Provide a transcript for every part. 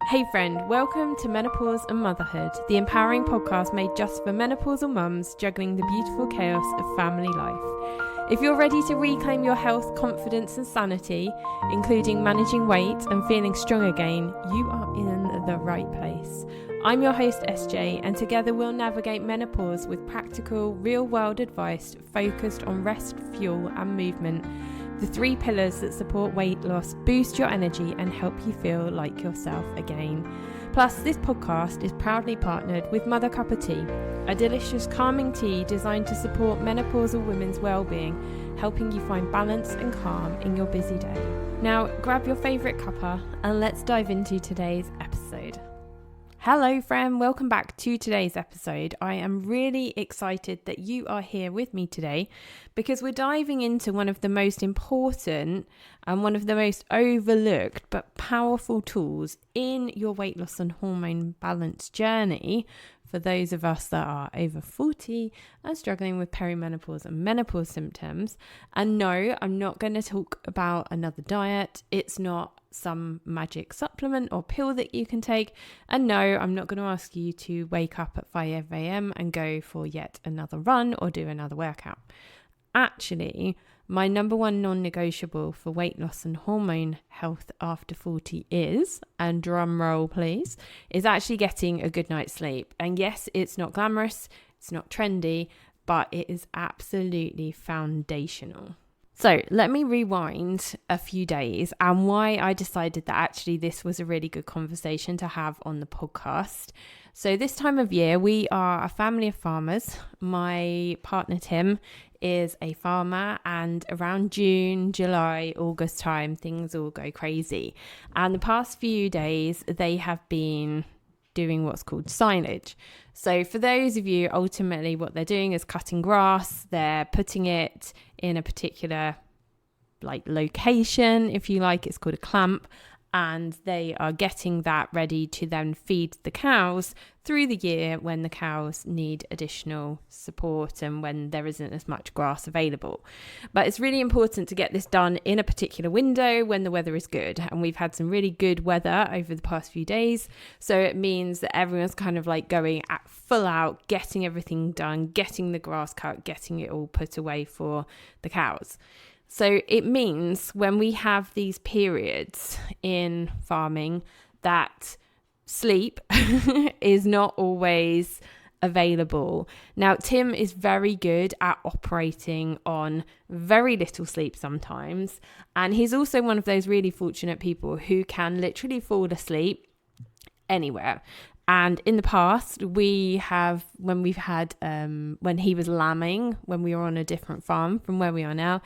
Hey friend, welcome to Menopause and Motherhood, the empowering podcast made just for menopausal mums juggling the beautiful chaos of family life. If you're ready to reclaim your health, confidence and sanity, including managing weight and feeling strong again, you are in the right place. I'm your host SJ, and together we'll navigate menopause with practical, real-world advice focused on rest, fuel and movement. The 3 pillars that support weight loss, boost your energy and help you feel like yourself again. Plus, this podcast is proudly partnered with Mother Cup of Tea, a delicious calming tea designed to support menopausal women's well-being, helping you find balance and calm in your busy day. Now, grab your favourite cuppa and let's dive into today's episode. Hello friend, welcome back to today's episode. I am really excited that you are here with me today because we're diving into one of the most important and one of the most overlooked but powerful tools in your weight loss and hormone balance journey for those of us that are over 40 and struggling with perimenopause and menopause symptoms. And no, I'm not going to talk about another diet. It's not some magic supplement or pill that you can take. And no, I'm not going to ask you to wake up at 5 a.m. and go for yet another run or do another workout. Actually, my number one non-negotiable for weight loss and hormone health after 40 is, and drum roll please, is actually getting a good night's sleep. And yes, it's not glamorous, it's not trendy, but it is absolutely foundational. So let me rewind a few days and why I decided that actually this was a really good conversation to have on the podcast. So this time of year, we are a family of farmers. My partner Tim is a farmer, and around June, July, August time, things all go crazy. And the past few days, they have been doing what's called silage. So for those of you, ultimately what they're doing is cutting grass. They're putting it in a particular location, if you like. It's called a clamp. And they are getting that ready to then feed the cows through the year when the cows need additional support and when there isn't as much grass available. But it's really important to get this done in a particular window when the weather is good. And we've had some really good weather over the past few days. So it means that everyone's kind of going at full out, getting everything done, getting the grass cut, getting it all put away for the cows. So it means when we have these periods in farming that sleep is not always available. Now, Tim is very good at operating on very little sleep sometimes. And he's also one of those really fortunate people who can literally fall asleep anywhere. And in the past, when he was lambing, when we were on a different farm from where we are now,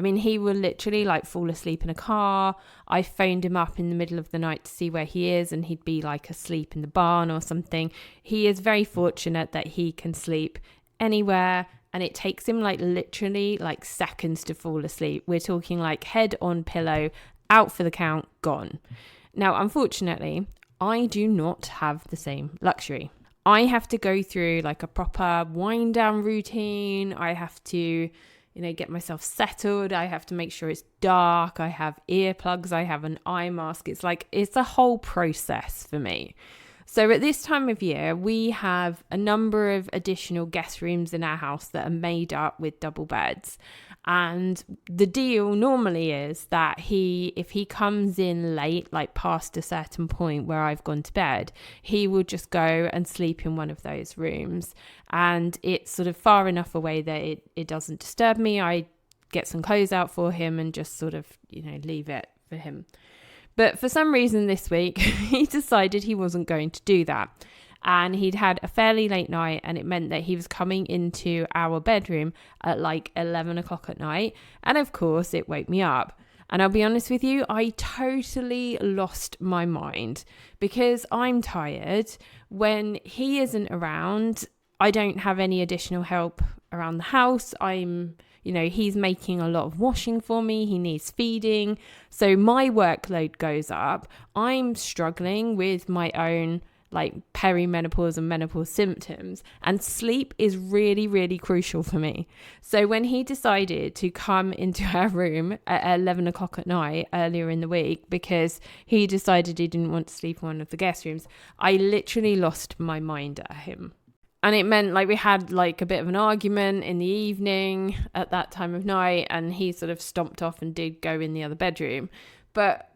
he would literally fall asleep in a car. I phoned him up in the middle of the night to see where he is, and he'd be asleep in the barn or something. He is very fortunate that he can sleep anywhere, and it takes him literally seconds to fall asleep. We're talking head on pillow, out for the count, gone. Now, unfortunately, I do not have the same luxury. I have to go through a proper wind down routine. I have to, get myself settled. I have to make sure it's dark. I have earplugs. I have an eye mask. It's a whole process for me. So at this time of year, we have a number of additional guest rooms in our house that are made up with double beds. And the deal normally is that if he comes in late, past a certain point where I've gone to bed, he will just go and sleep in one of those rooms. And it's sort of far enough away that it doesn't disturb me. I get some clothes out for him and just sort of, leave it for him. But for some reason this week, he decided he wasn't going to do that. And he'd had a fairly late night, and it meant that he was coming into our bedroom at 11 o'clock at night. And of course, it woke me up. And I'll be honest with you, I totally lost my mind because I'm tired. When he isn't around, I don't have any additional help around the house. He's making a lot of washing for me. He needs feeding. So my workload goes up. I'm struggling with my own like perimenopause and menopause symptoms, and sleep is really, really crucial for me. So when he decided to come into our room at 11 o'clock at night earlier in the week because he decided he didn't want to sleep in one of the guest rooms, I literally lost my mind at him. And it meant like we had like a bit of an argument in the evening at that time of night, and he sort of stomped off and did go in the other bedroom. But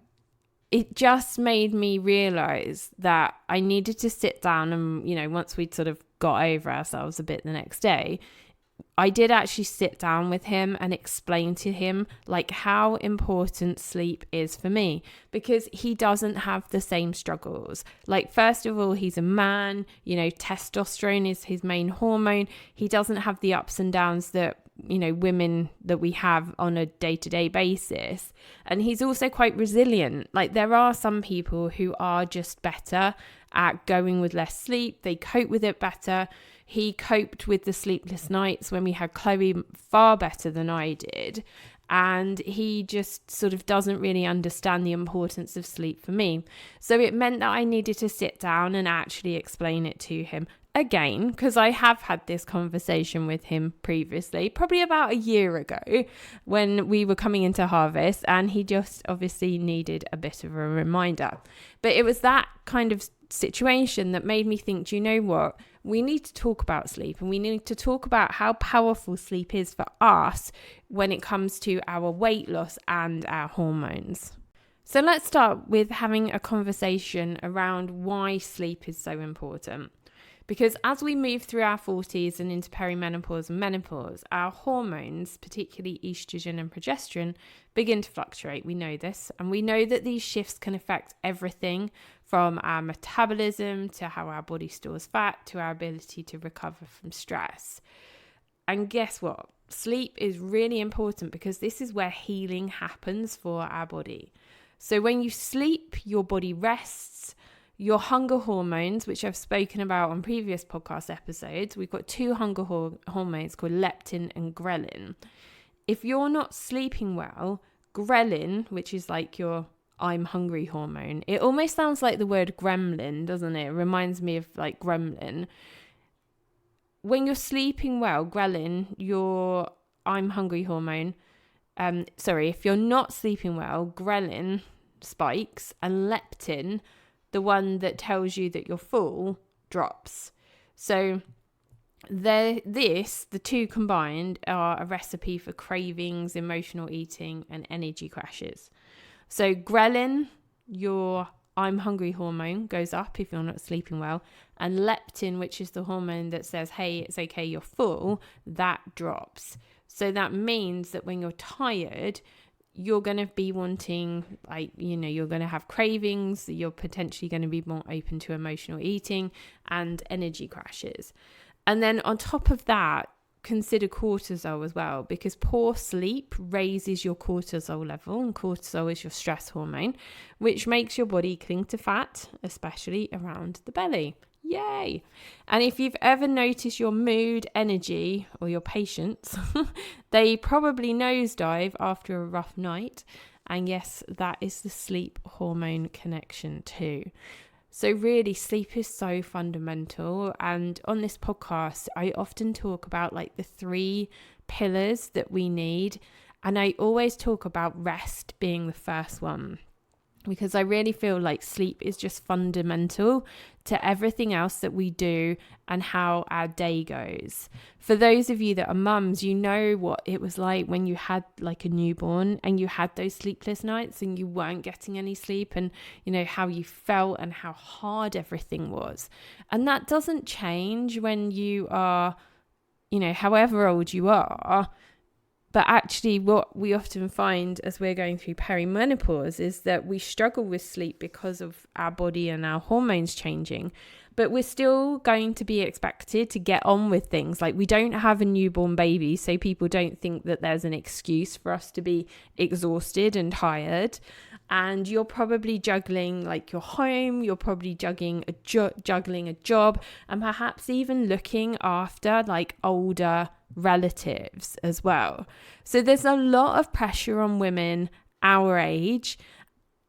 it just made me realize that I needed to sit down and, once we'd sort of got over ourselves a bit the next day, I did actually sit down with him and explain to him like how important sleep is for me, because he doesn't have the same struggles. Like, first of all, he's a man, testosterone is his main hormone. He doesn't have the ups and downs that, women that we have on a day-to-day basis. And he's also quite resilient. Like, there are some people who are just better at going with less sleep. They cope with it better. He coped with the sleepless nights when we had Chloe far better than I did. And he just sort of doesn't really understand the importance of sleep for me. So it meant that I needed to sit down and actually explain it to him again, because I have had this conversation with him previously, probably about a year ago when we were coming into harvest, and he just obviously needed a bit of a reminder. But it was that kind of situation that made me think, do you know what? We need to talk about sleep, and we need to talk about how powerful sleep is for us when it comes to our weight loss and our hormones. So let's start with having a conversation around why sleep is so important. Because as we move through our 40s and into perimenopause and menopause, our hormones, particularly estrogen and progesterone, begin to fluctuate. We know this, and we know that these shifts can affect everything from our metabolism to how our body stores fat to our ability to recover from stress. And guess what? Sleep is really important because this is where healing happens for our body. So when you sleep, your body rests. Your hunger hormones, which I've spoken about on previous podcast episodes, we've got two hunger hormones called leptin and ghrelin. If you're not sleeping well, ghrelin, which is like your I'm hungry hormone, it almost sounds like the word gremlin, doesn't it? It reminds me of like gremlin. When you're sleeping well, ghrelin, your I'm hungry hormone, if you're not sleeping well, ghrelin spikes, and leptin, the one that tells you that you're full, drops. So the two combined are a recipe for cravings, emotional eating, and energy crashes. So ghrelin, your I'm hungry hormone, goes up if you're not sleeping well, and leptin, which is the hormone that says, hey, it's okay, you're full, that drops. So that means that when you're tired, you're going to be wanting, you're going to have cravings, you're potentially going to be more open to emotional eating and energy crashes. And then on top of that, consider cortisol as well, because poor sleep raises your cortisol level, and cortisol is your stress hormone, which makes your body cling to fat, especially around the belly. Yay! And if you've ever noticed your mood, energy, or your patience, they probably nosedive after a rough night. And yes, that is the sleep hormone connection too. So really, sleep is so fundamental. And on this podcast, I often talk about like the 3 pillars that we need. And I always talk about rest being the first one, because I really feel like sleep is just fundamental to everything else that we do and how our day goes. For those of you that are mums, you know what it was like when you had like a newborn and you had those sleepless nights and you weren't getting any sleep, and how you felt and how hard everything was. And that doesn't change when you are, however old you are. But actually what we often find as we're going through perimenopause is that we struggle with sleep because of our body and our hormones changing. But we're still going to be expected to get on with things. Like, we don't have a newborn baby, so people don't think that there's an excuse for us to be exhausted and tired. And you're probably juggling like your home, you're probably juggling a job, and perhaps even looking after like older relatives as well. So there's a lot of pressure on women our age,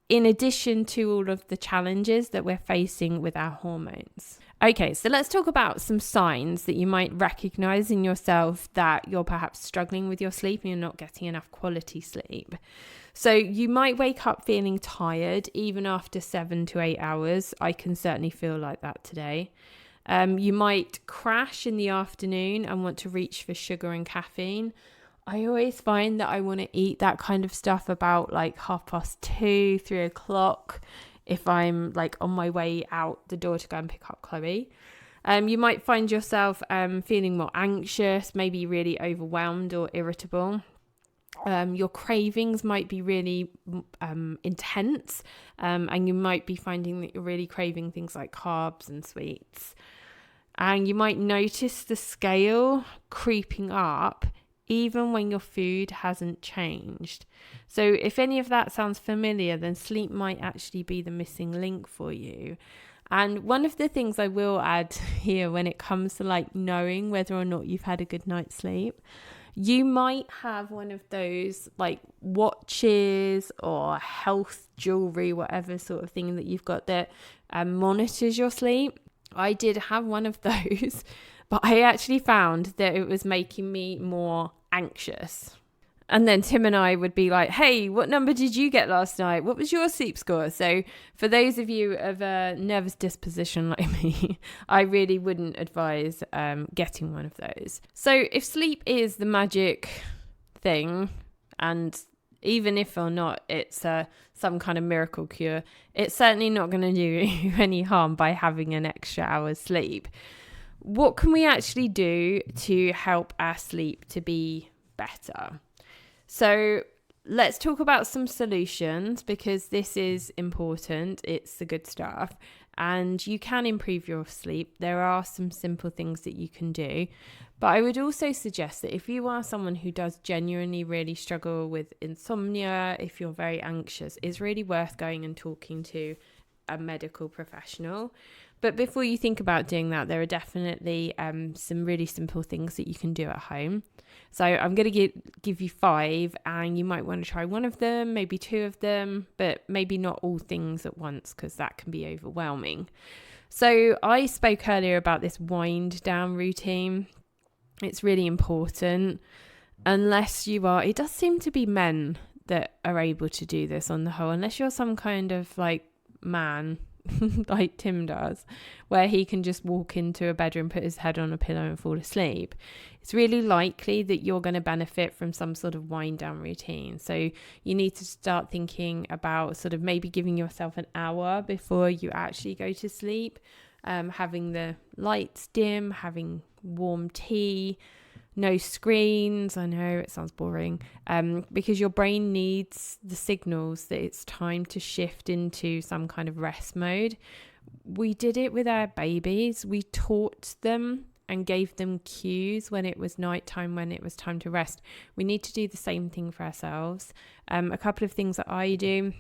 in addition to all of the challenges that we're facing with our hormones. Okay, so let's talk about some signs that you might recognize in yourself that you're perhaps struggling with your sleep and you're not getting enough quality sleep. So you might wake up feeling tired even after 7 to 8 hours. I can certainly feel like that today. You might crash in the afternoon and want to reach for sugar and caffeine. I always find that I want to eat that kind of stuff about like 2:30, 3 o'clock if I'm like on my way out the door to go and pick up Chloe. You might find yourself feeling more anxious, maybe really overwhelmed or irritable. Your cravings might be really intense, and you might be finding that you're really craving things like carbs and sweets. And you might notice the scale creeping up even when your food hasn't changed. So if any of that sounds familiar, then sleep might actually be the missing link for you. And one of the things I will add here when it comes to like knowing whether or not you've had a good night's sleep, you might have one of those like watches or health jewelry, whatever sort of thing that you've got that monitors your sleep. I did have one of those, but I actually found that it was making me more anxious. And then Tim and I would be like, hey, what number did you get last night? What was your sleep score? So for those of you of a nervous disposition like me, I really wouldn't advise getting one of those. So if sleep is the magic thing, and even if or not it's some kind of miracle cure, it's certainly not going to do you any harm by having an extra hour's sleep. What can we actually do to help our sleep to be better? So let's talk about some solutions, because this is important. It's the good stuff. And you can improve your sleep. There are some simple things that you can do. But I would also suggest that if you are someone who does genuinely really struggle with insomnia, if you're very anxious, it's really worth going and talking to a medical professional. But before you think about doing that, there are definitely some really simple things that you can do at home. So I'm going to give you 5, and you might want to try one of them, maybe 2 of them, but maybe not all things at once, because that can be overwhelming. So I spoke earlier about this wind down routine. It's really important. Unless you are, it does seem to be men that are able to do this on the whole, unless you're some kind of like man like Tim does, where he can just walk into a bedroom, put his head on a pillow and fall asleep. It's really likely that you're going to benefit from some sort of wind down routine. So you need to start thinking about sort of maybe giving yourself an hour before you actually go to sleep, having the lights dim, having warm tea, no screens. I know it sounds boring, because your brain needs the signals that it's time to shift into some kind of rest mode. We did it with our babies. We taught them and gave them cues when it was nighttime, when it was time to rest. We need to do the same thing for ourselves. A couple of things that I do: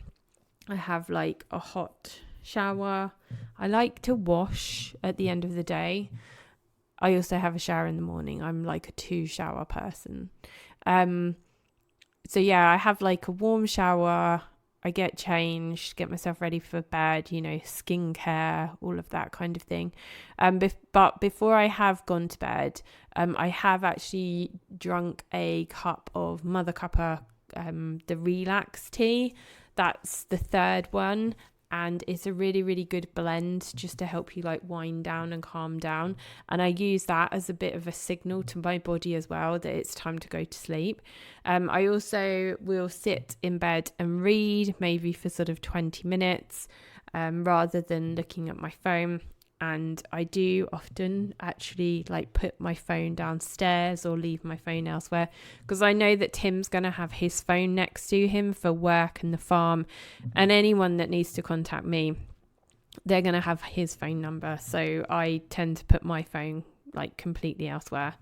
I have like a hot shower. I like to wash at the end of the day. I also have a shower in the morning. I'm like a 2 shower person. So yeah, I have like a warm shower. I get changed, get myself ready for bed, skincare, all of that kind of thing. But before I have gone to bed, I have actually drunk a cup of Mother Cuppa, the relax tea. That's the 3rd one. And it's a really, really good blend just to help you like wind down and calm down. And I use that as a bit of a signal to my body as well that it's time to go to sleep. I also will sit in bed and read, maybe for sort of 20 minutes, rather than looking at my phone. And I do often actually like put my phone downstairs or leave my phone elsewhere, because I know that Tim's going to have his phone next to him for work and the farm, and anyone that needs to contact me, they're going to have his phone number. So I tend to put my phone like completely elsewhere.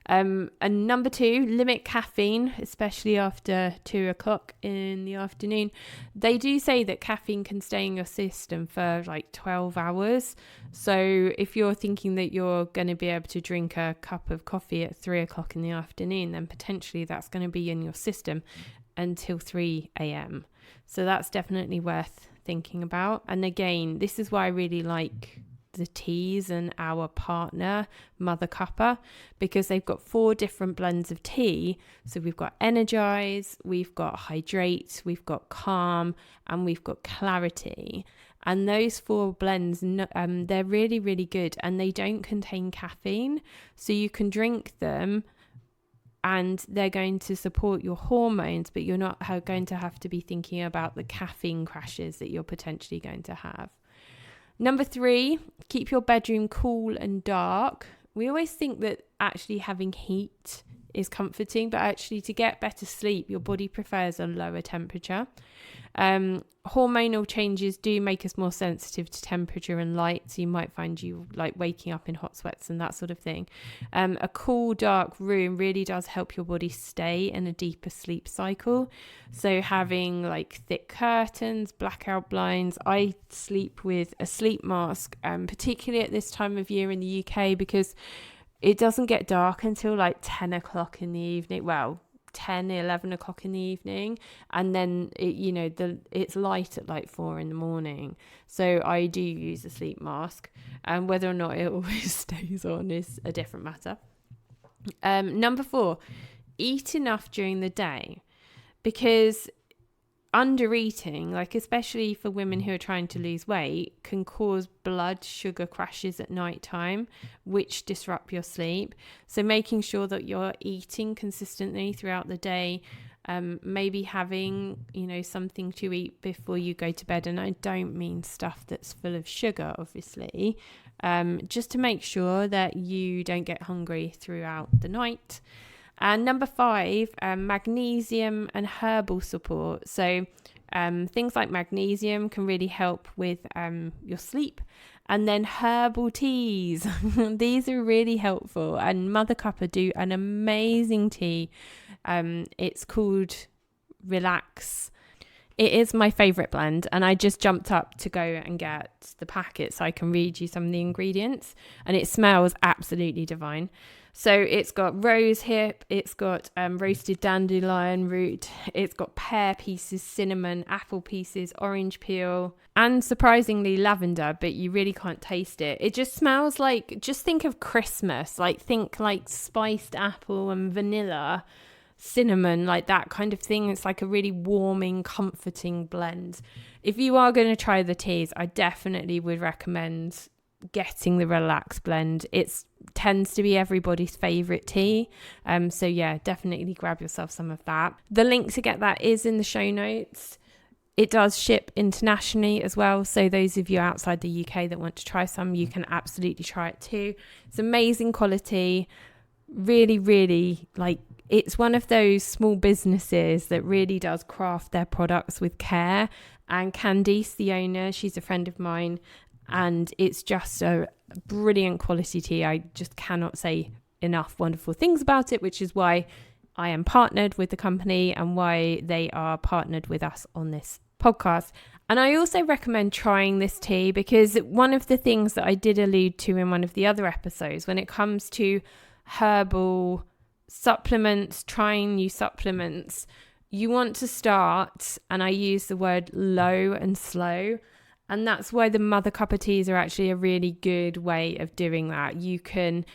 And number 2, limit caffeine, especially after 2 o'clock in the afternoon. They do say that caffeine can stay in your system for like 12 hours. So if you're thinking that you're going to be able to drink a cup of coffee at 3 o'clock in the afternoon, then potentially that's going to be in your system until 3 a.m. So that's definitely worth thinking about. And again, this is why I really like the teas and our partner Mother Cuppa, because they've got 4 different blends of tea. So we've got Energize, we've got Hydrate, we've got Calm, and we've got Clarity. And those 4 blends, they're really, really good, and they don't contain caffeine. So you can drink them and they're going to support your hormones, but you're not going to have to be thinking about the caffeine crashes that you're potentially going to have. Number 3, keep your bedroom cool and dark. We always think that actually having heat is comforting, but actually to get better sleep, your body prefers a lower temperature. Hormonal changes do make us more sensitive to temperature and light, so you might find you like waking up in hot sweats and that sort of thing. A cool, dark room really does help your body stay in a deeper sleep cycle. So having like thick curtains, blackout blinds. I sleep with a sleep mask, particularly at this time of year in the UK, because it doesn't get dark until like 10 o'clock in the evening. Well, 10, 11 o'clock in the evening, and then it's light at like 4 in the morning. So I do use a sleep mask, and whether or not it always stays on is a different matter. Number 4, eat enough during the day, because under eating, like especially for women who are trying to lose weight, can cause blood sugar crashes at night time, which disrupt your sleep. So making sure that you're eating consistently throughout the day, maybe having, something to eat before you go to bed. And I don't mean stuff that's full of sugar, obviously, just to make sure that you don't get hungry throughout the night. And number 5, magnesium and herbal support. So things like magnesium can really help with your sleep. And then herbal teas. These are really helpful. And Mother Cuppa do an amazing tea. It's called Relax. It is my favourite blend, and I just jumped up to go and get the packet so I can read you some of the ingredients, and it smells absolutely divine. So it's got rose hip, it's got roasted dandelion root, it's got pear pieces, cinnamon, apple pieces, orange peel, and surprisingly lavender, but you really can't taste it. It just smells like, just think of Christmas, think like spiced apple and vanilla, cinnamon, like that kind of thing. It's like a really warming, comforting blend. If you are going to try the teas, I definitely would recommend getting the Relax blend. It tends to be everybody's favorite tea, so yeah, definitely grab yourself some of that. The link to get that is in the show notes. It does ship internationally as well, so those of you outside the UK that want to try some, you can absolutely try it too. It's amazing quality, really, really, it's one of those small businesses that really does craft their products with care. And Candice, the owner, she's a friend of mine, and it's just a brilliant quality tea. I just cannot say enough wonderful things about it, which is why I am partnered with the company and why they are partnered with us on this podcast. And I also recommend trying this tea, because one of the things that I did allude to in one of the other episodes, when it comes to herbal supplements, trying new supplements, you want to start, and I use the word low and slow. And that's why the Mother Cuppa teas are actually a really good way of doing that. You can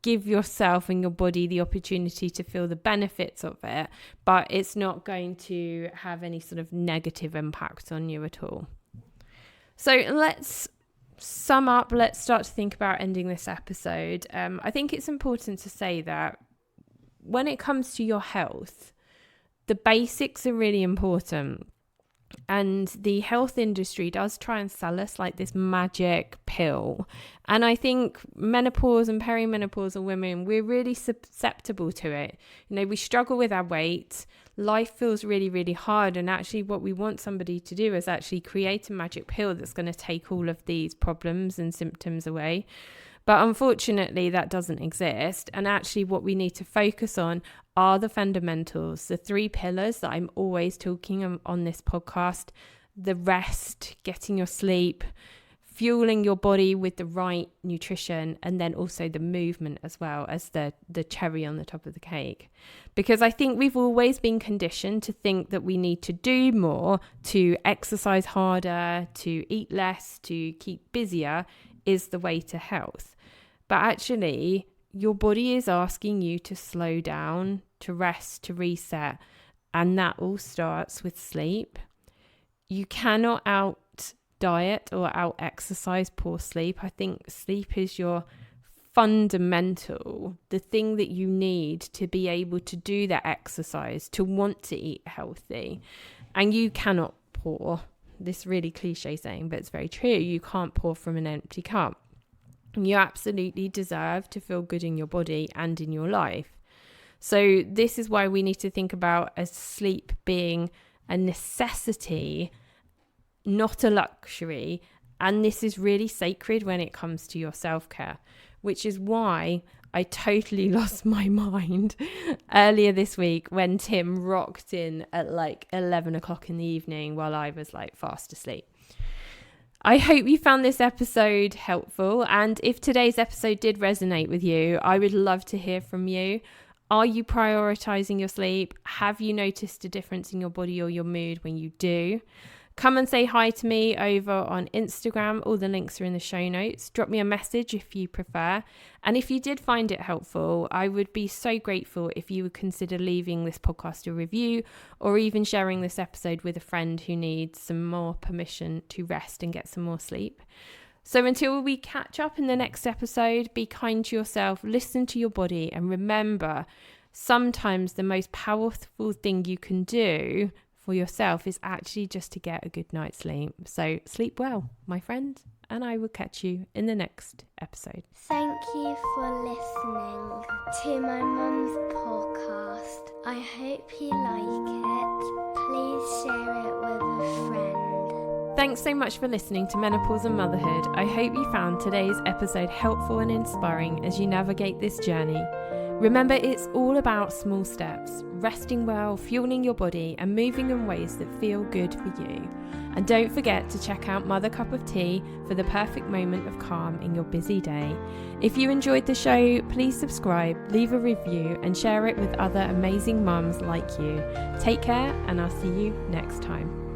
give yourself and your body the opportunity to feel the benefits of it, but it's not going to have any sort of negative impact on you at all. So let's sum up. Let's start to think about ending this episode. I think it's important to say that when it comes to your health, the basics are really important. And the health industry does try and sell us like this magic pill. And I think menopause and perimenopausal women, we're really susceptible to it. We struggle with our weight. Life feels really, really hard. And actually what we want somebody to do is actually create a magic pill that's going to take all of these problems and symptoms away. But unfortunately, that doesn't exist. And actually what we need to focus on are the fundamentals, the 3 pillars that I'm always talking on this podcast: the rest, getting your sleep, fueling your body with the right nutrition, and then also the movement as well as the cherry on the top of the cake. Because I think we've always been conditioned to think that we need to do more, to exercise harder, to eat less, to keep busier is the way to health. But actually, your body is asking you to slow down, to rest, to reset, and that all starts with sleep. You cannot out diet or out exercise poor sleep. I think sleep is your fundamental, the thing that you need to be able to do that exercise, to want to eat healthy. And you cannot pour, this really cliche saying, but it's very true, you can't pour from an empty cup. You absolutely deserve to feel good in your body and in your life. So this is why we need to think about as sleep being a necessity, not a luxury. And this is really sacred when it comes to your self-care, which is why I totally lost my mind earlier this week when Tim rocked in at like 11 o'clock in the evening while I was like fast asleep. I hope you found this episode helpful, and if today's episode did resonate with you, I would love to hear from you. Are you prioritizing your sleep? Have you noticed a difference in your body or your mood when you do? Come and say hi to me over on Instagram. All the links are in the show notes. Drop me a message if you prefer. And if you did find it helpful, I would be so grateful if you would consider leaving this podcast a review, or even sharing this episode with a friend who needs some more permission to rest and get some more sleep. So until we catch up in the next episode, be kind to yourself, listen to your body, and remember, sometimes the most powerful thing you can do for yourself is actually just to get a good night's sleep. So sleep well, my friend, and I will catch you in the next episode. Thank you for listening to my mum's podcast. I hope you like it. Please share it with a friend. Thanks so much for listening to Menopause and Motherhood. I hope you found today's episode helpful and inspiring as you navigate this journey. Remember, it's all about small steps, resting well, fueling your body, and moving in ways that feel good for you. And don't forget to check out Mother Cup of Tea for the perfect moment of calm in your busy day. If you enjoyed the show, please subscribe, leave a review, and share it with other amazing mums like you. Take care, and I'll see you next time.